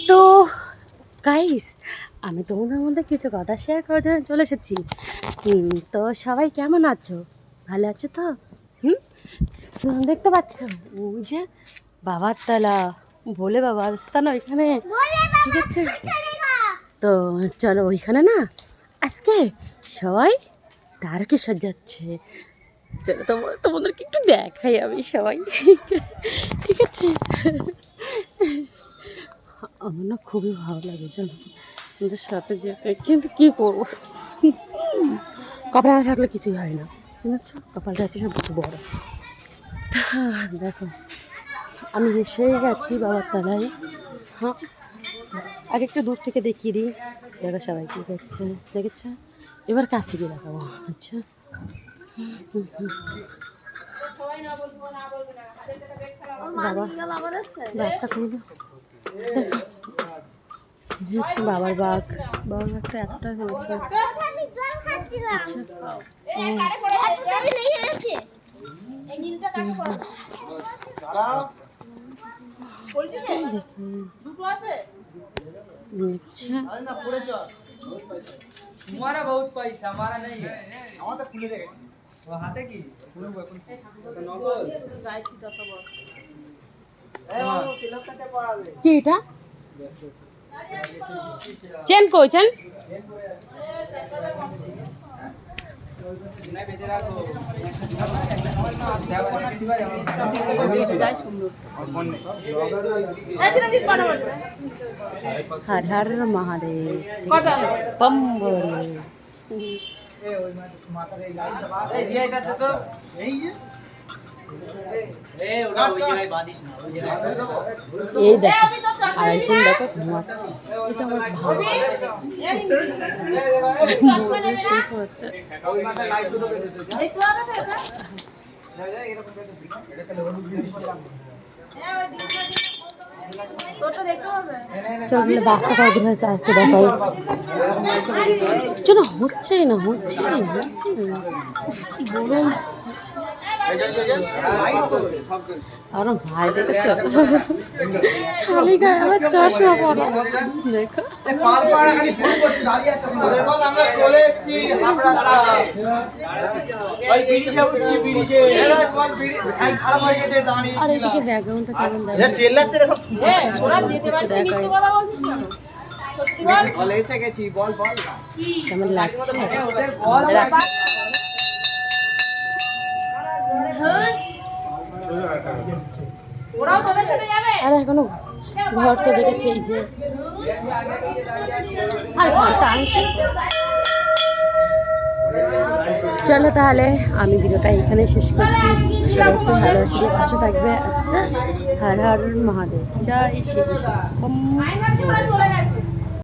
তো গাইস, আমি তোমাদের মধ্যে কিছু কথা শেয়ার করার জন্য চলে এসেছি। তো সবাই কেমন আছো? ভালো আছো তো? দেখতে পাচ্ছ ওই যে বাবার তলা, বলে বাবার স্থান ওইখানে, ঠিক আছে? তো চলো ওইখানে না আজকে সবাই তারকেশ্বর যাচ্ছে। চলো তোমাদেরকে একটু দেখাই আমি সবাই, ঠিক আছে? আমার না খুবই ভালো লাগে জানো আমাদের সাথে যেতে, কিন্তু কী করবো, কপালে না থাকলে কিছুই হয় না, বুঝছো? কপালটা হচ্ছে সব কিছু বড়। দেখো আমি এসেই গেছি বাবার তলায়। হ্যাঁ, আগে একটু দূর থেকে দেখিয়ে দিই, দেখো সবাই কী করছে, দেখেছে? এবার কাছে গিয়ে দেখাবো। আচ্ছা, বাবা বাঘটা খুলে দাও। দেখো হচ্ছে বাবার বাঘ, বাবার বাঘটা এতটা হয়েছে। तुम्हारा बहुत पैसा हमारा नहीं है हमारा तो खुले रहेगा वो हाथे की खुले अपन नगद যাইছি তত বড় এই বাবু তিলক কাটে পড়াবে কি এটা চেন কই চেন না বেজে রাখো যাই সুন্দর। হর হর মহাদেব, বম বলে। এই ওই মাথার এই লাইন এই জিআই দাদা তো এই যে এই ওটা ওই জায়গায় বাঁধিস না ওই জায়গায় এই দেখো আরেকজন দেখো ঘুমাচ্ছে, এটা আমার ভালো শেখ হচ্ছে। ওই মাথায় লাইট দুটো বেঁধে দে দেখতে পারবে এটা যা যা এরকম বেঁধে দিই এটা তাহলে হলুদ দিয়ে দিলাম তোটা দেখতে হবে চল বাচ্চা কদিন হয়েছে আর একটু দেখাই, চলো হচ্ছেই না কি গরম আর ভাই দেখেছ খালি গায়ে আমার চশমা পরা, দেখো পাল পাড়া খালি ফোন করতে দাঁড়িয়ে আছে আমাদের বল আমরা চলে এসেছি আমরা ওই বিড়িতে উঠছি বিড়িতে এরা তোমার বিড়ি ভাই খারাপ হয়ে গেছে দাঁড়িয়ে আর এদিকে ব্যাকগ্রাউন্ডটা কেমন এটা দেখো, চেল্লাচ্ছে রে সব ছুটে ওরা যেতে পারছে মিথ্যে কথা বলছিস কেন? সত্যি বল। বল এসে গেছি বল বল কেমন লাগছে? বল ওরাও তোদের সাথে যাবে? আর এখনো ঘর তো দেখেছি এই যে, আর ঘরটা আনছি। চলো তাহলে আমি ভিডিওটা এখানে শেষ করছি, সবাই একটু ভালোবাসা দিয়ে পাশে থাকবে। আচ্ছা, হর হর মহাদেব, জয় শ্রী কৃষ্ণ। চলে গেছে।